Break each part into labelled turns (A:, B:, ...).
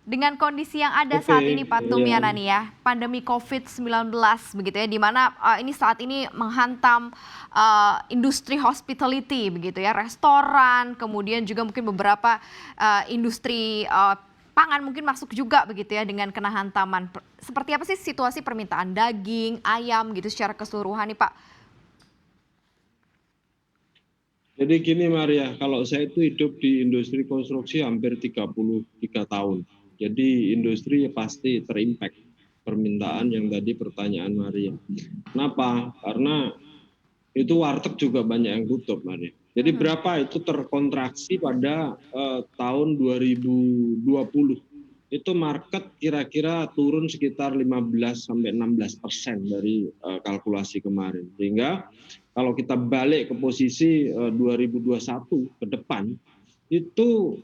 A: Dengan kondisi yang ada
B: Oke,
A: saat ini Pak
B: ya.
A: Tumiana nih ya, pandemi COVID-19 begitu ya, di mana ini saat ini menghantam industri hospitality begitu ya, restoran, kemudian juga mungkin beberapa industri pangan mungkin masuk juga begitu ya dengan kena hantaman. Seperti apa sih situasi permintaan daging, ayam gitu secara keseluruhan nih Pak?
B: Jadi gini Maria, kalau saya itu hidup di industri konstruksi hampir 33 tahun. Jadi industri pasti terimpact permintaan yang tadi pertanyaan Maria. Kenapa? Karena itu warteg juga banyak yang tutup, Maria. Jadi
A: Mhm.
B: berapa itu terkontraksi pada tahun 2020. Itu market kira-kira turun sekitar 15-16% dari kalkulasi kemarin. Sehingga kalau kita balik ke posisi 2021 ke depan, itu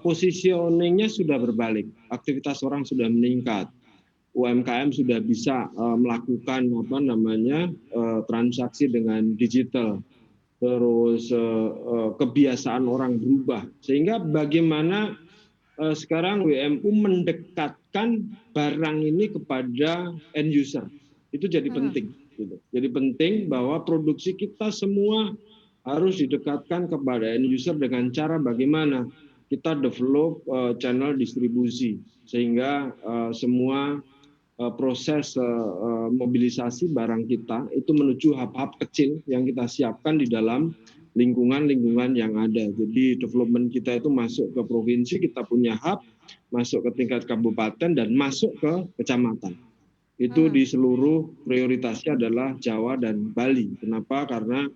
B: positioningnya sudah berbalik. Aktivitas orang sudah meningkat. UMKM sudah bisa melakukan transaksi dengan digital, terus kebiasaan orang berubah, sehingga bagaimana sekarang WMU mendekatkan barang ini kepada end user itu jadi
A: Mhm.
B: penting. Gitu. Jadi penting bahwa produksi kita semua harus didekatkan kepada end user dengan cara bagaimana kita develop channel distribusi sehingga semua proses mobilisasi barang kita itu menuju hub-hub kecil yang kita siapkan di dalam lingkungan-lingkungan yang ada. Jadi development kita itu masuk ke provinsi, kita punya hub, masuk ke tingkat kabupaten, dan masuk ke kecamatan. Itu
A: Mhm.
B: di seluruh prioritasnya adalah Jawa dan Bali. Kenapa? Karena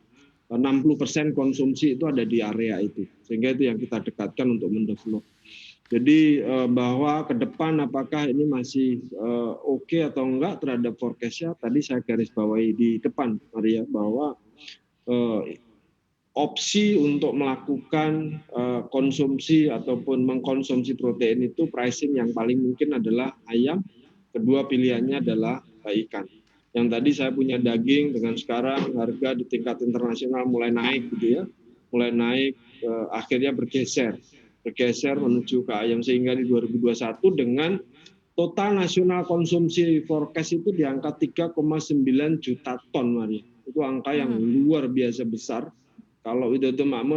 B: 60% konsumsi itu ada di area itu. Sehingga itu yang kita dekatkan untuk mendevelop. Jadi bahwa ke depan apakah ini masih oke atau enggak terhadap forecast-nya, tadi saya garis bawahi di depan, Maria, bahwa opsi untuk melakukan konsumsi ataupun mengkonsumsi protein itu pricing yang paling mungkin adalah ayam, kedua pilihannya adalah ikan. Yang tadi saya punya daging dengan sekarang harga di tingkat internasional mulai naik gitu ya, mulai naik akhirnya bergeser menuju ke ayam sehingga di 2021 dengan total nasional konsumsi forecast itu di angka 3,9 juta ton, Maria. Itu angka yang
A: Mhm.
B: luar biasa besar. Kalau Widodo Makmur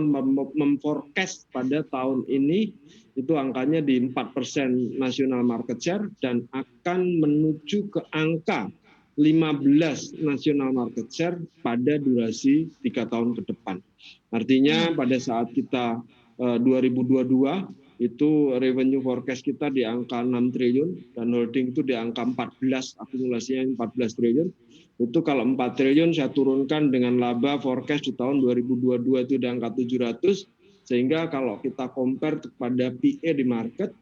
B: memforecast pada tahun ini itu angkanya di 4% nasional market share dan akan menuju ke angka 15 nasional market share pada durasi 3 tahun ke depan. Artinya
A: Mhm.
B: pada saat kita 2022 itu revenue forecast kita di angka 6 triliun dan holding itu di angka 14, akumulasinya 14 triliun. Itu kalau 4 triliun saya turunkan dengan laba forecast di tahun 2022 itu di angka 700, sehingga kalau kita compare kepada PE di market,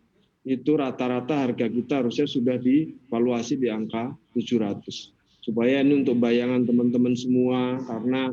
B: itu rata-rata harga kita harusnya sudah divaluasi di angka 700. Supaya ini untuk bayangan teman-teman semua, karena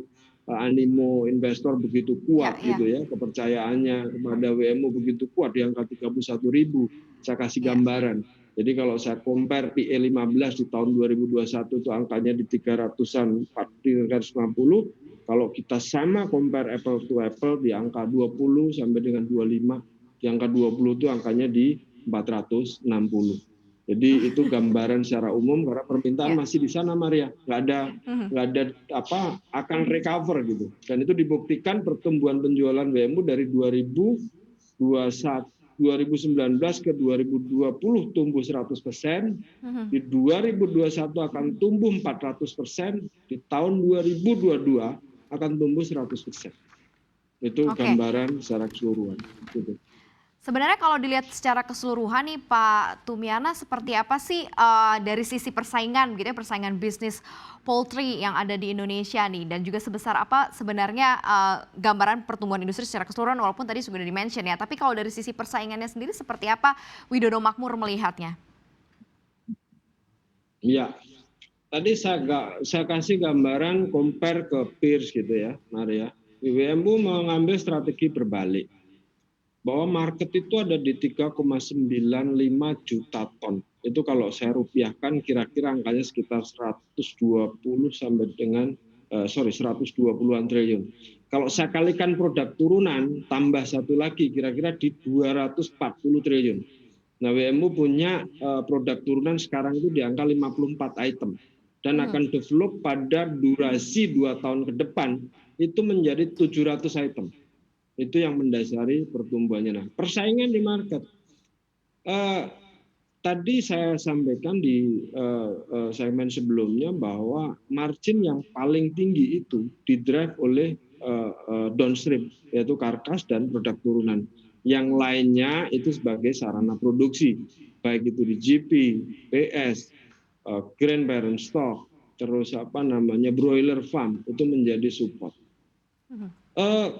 B: animo investor begitu
A: Ya,
B: kuat
A: ya,
B: gitu ya, kepercayaannya kepada WMU begitu kuat di angka 31.000. Saya kasih
A: ya.
B: gambaran. Jadi kalau saya compare PE 15 di tahun 2021 itu angkanya di 300-an, 350. Kalau kita sama compare apple to apple di angka 20 sampai dengan 25, di angka 20 itu angkanya di 460. Jadi itu gambaran secara umum karena permintaan
A: Ya.
B: masih di sana, Maria.
A: Mhm.
B: Nggak ada apa akan recover gitu. Dan itu dibuktikan pertumbuhan penjualan WMU dari 2019 ke 2020 tumbuh 100%,
A: Mhm.
B: di 2021 akan tumbuh 400%, di tahun 2022 akan tumbuh 100%. Itu
A: Oke.
B: gambaran secara keseluruhan. Gitu.
A: Sebenarnya kalau dilihat secara keseluruhan nih Pak Tumiana, seperti apa sih dari sisi persaingan gitu ya, persaingan bisnis poultry yang ada di Indonesia nih, dan juga sebesar apa sebenarnya gambaran pertumbuhan industri secara keseluruhan, walaupun tadi sudah di-mention ya, tapi kalau dari sisi persaingannya sendiri seperti apa Widodo Makmur melihatnya?
B: Iya, tadi saya kasih gambaran compare ke peers gitu ya, Maria. WMU mengambil strategi berbalik, bahwa market itu ada di 3,95 juta ton. Itu kalau saya rupiahkan kira-kira angkanya sekitar 120 sampai dengan 120-an triliun. Kalau saya kalikan produk turunan tambah satu lagi kira-kira di 240 triliun. Nah, WMU punya produk turunan sekarang itu di angka 54 item dan akan develop pada durasi 2 tahun ke depan itu menjadi 700 item. Itu yang mendasari pertumbuhannya. Nah, persaingan di market. Tadi saya sampaikan di segmen sebelumnya bahwa margin yang paling tinggi itu didrive oleh downstream, yaitu karkas dan produk turunan. Yang lainnya itu sebagai sarana produksi, baik itu di GP, PS, grain parent stock, terus broiler farm, itu menjadi support.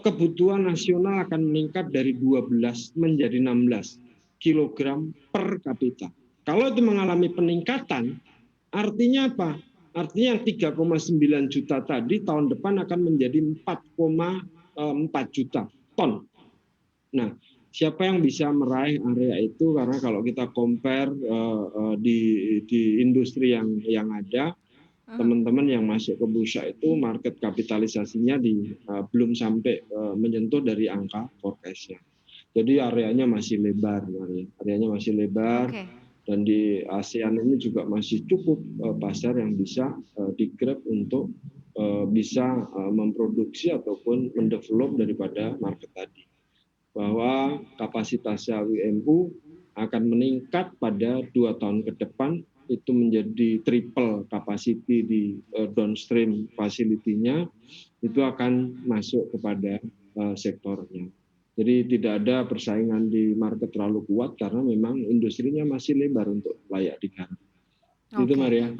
B: Kebutuhan nasional akan meningkat dari 12 menjadi 16 kilogram per kapita. Kalau itu mengalami peningkatan, artinya apa? Artinya yang 3,9 juta tadi tahun depan akan menjadi 4,4 juta ton. Nah, siapa yang bisa meraih area itu? Karena kalau kita compare di industri yang ada, teman-teman yang masuk ke bursa itu market kapitalisasinya belum sampai menyentuh dari angka forecast-nya. Jadi areanya masih lebar, areanya masih lebar. Dan di ASEAN ini juga masih cukup pasar yang bisa di-grab untuk bisa memproduksi ataupun mendevelop daripada market tadi. Bahwa kapasitasnya WMU akan meningkat pada 2 tahun ke depan, itu menjadi triple capacity di downstream facility-nya, itu akan masuk kepada sektornya. Jadi tidak ada persaingan di market terlalu kuat karena memang industrinya masih lebar untuk layak digarap. Itu Maria.